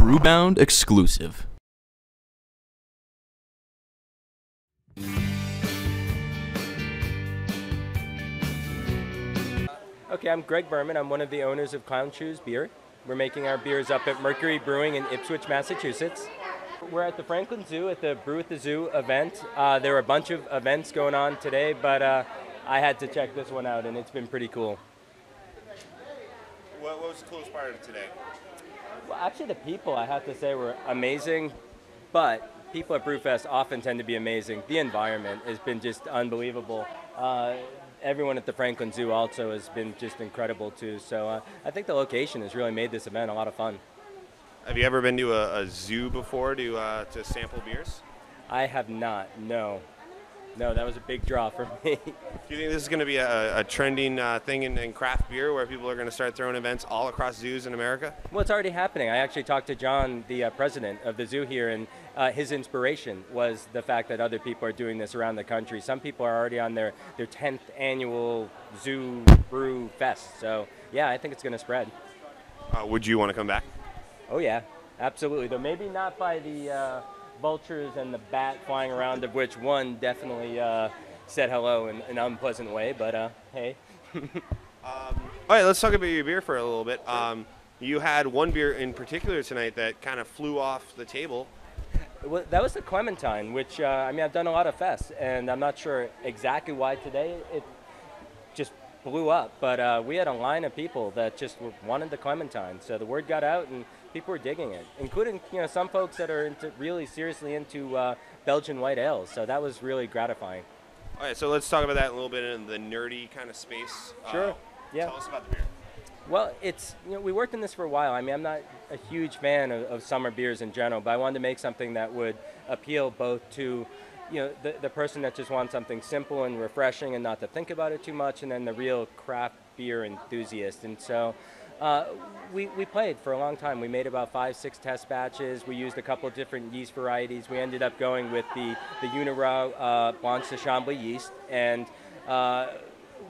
Brewbound exclusive. Okay, I'm Greg Berman. I'm one of the owners of Clown Shoes Beer. We're making our beers up at Mercury Brewing in Ipswich, Massachusetts. We're at the Franklin Zoo at the Brew at the Zoo event. There are a bunch of events going on today, but I had to check this one out, and it's been pretty cool. What was the coolest part of today? Well, actually, the people, I have to say, were amazing, but people at Brewfest often tend to be amazing. The environment has been just unbelievable. Everyone at the Franklin Zoo also has been just incredible, too. So I think the location has really made this event a lot of fun. Have you ever been to a zoo before to sample beers? I have not, no. No, that was a big draw for me. Do you think this is going to be a trending thing in craft beer where people are going to start throwing events all across zoos in America? Well, it's already happening. I actually talked to John, the president of the zoo here, and his inspiration was the fact that other people are doing this around the country. Some people are already on their 10th annual Zoo Brew Fest. So, yeah, I think it's going to spread. Would you want to come back? Oh, yeah, absolutely. Though maybe not by the vultures and the bat flying around, of which one definitely said hello in an unpleasant way, but hey. All right, let's talk about your beer for a little bit. You had one beer in particular tonight that kind of flew off the table. Well, that was the Clementine, which, I've done a lot of fests, and I'm not sure exactly why today it just blew up, but we had a line of people that just wanted the Clementine, so the word got out, and people were digging it, including some folks that are really seriously into Belgian white ales, so that was really gratifying. All right, so let's talk about that a little bit in the nerdy kind of space. Sure, yeah. Tell us about the beer. Well, it's, we worked in this for a while. I'm not a huge fan of summer beers in general, but I wanted to make something that would appeal both to the person that just wants something simple and refreshing and not to think about it too much, and then the real craft beer enthusiast. And so we played for a long time. We made about 5-6 test batches. We used a couple of different yeast varieties. We ended up going with the Uniraw Blanche de Chambly yeast, and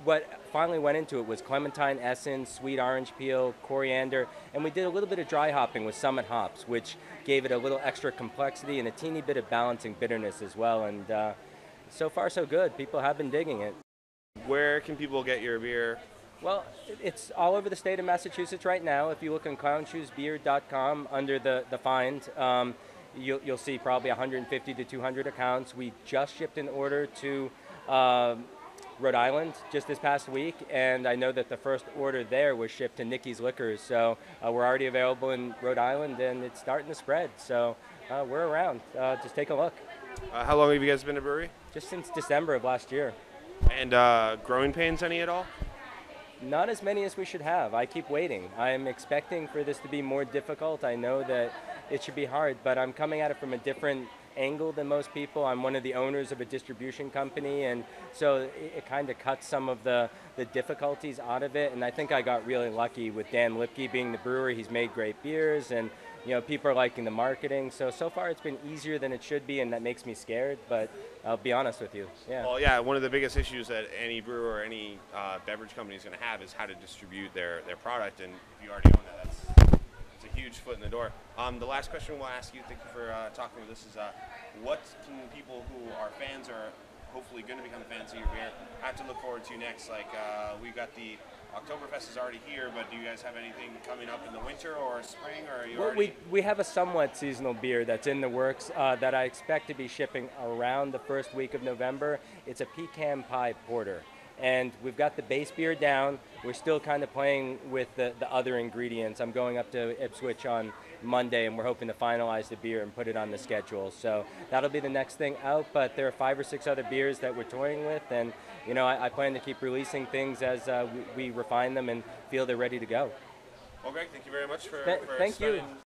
what finally went into it was clementine essence, sweet orange peel, coriander, and we did a little bit of dry hopping with Summit hops, which gave it a little extra complexity and a teeny bit of balancing bitterness as well. And so far, so good. People have been digging it. Where can people get your beer? Well, it's all over the state of Massachusetts right now. If you look on clownshoesbeer.com under the find, you'll see probably 150 to 200 accounts. We just shipped an order to Rhode Island just this past week, and I know that the first order there was shipped to Nikki's Liquors, so we're already available in Rhode Island, and it's starting to spread, so we're around. Just take a look. How long have you guys been a brewery? Just since December of last year. And growing pains any at all? Not as many as we should have. I keep waiting. I'm expecting for this to be more difficult. I know that it should be hard, but I'm coming at it from a different angle than most people. I'm one of the owners of a distribution company, and so it kind of cuts some of the difficulties out of it, and I think I got really lucky with Dan Lipke being the brewer. He's made great beers, and people are liking the marketing, so far it's been easier than it should be, and that makes me scared, but I'll be honest with you. Yeah. Well, yeah, one of the biggest issues that any brewer or any beverage company is going to have is how to distribute their product, and if you already own that, that's a huge foot in the door. The last question we'll ask you, thank you for talking with us, is what can people who are fans or hopefully going to become fans of your beer have to look forward to next? Like, we've got the Oktoberfest is already here, but do you guys have anything coming up in the winter or spring, or are you already... We have a somewhat seasonal beer that's in the works that I expect to be shipping around the first week of November. It's a pecan pie porter. And we've got the base beer down. We're still kind of playing with the other ingredients. I'm going up to Ipswich on Monday, and we're hoping to finalize the beer and put it on the schedule. So that'll be the next thing out, but there are 5 or 6 other beers that we're toying with, and I plan to keep releasing things as we refine them and feel they're ready to go. Well, Greg, thank you very much for Thank you.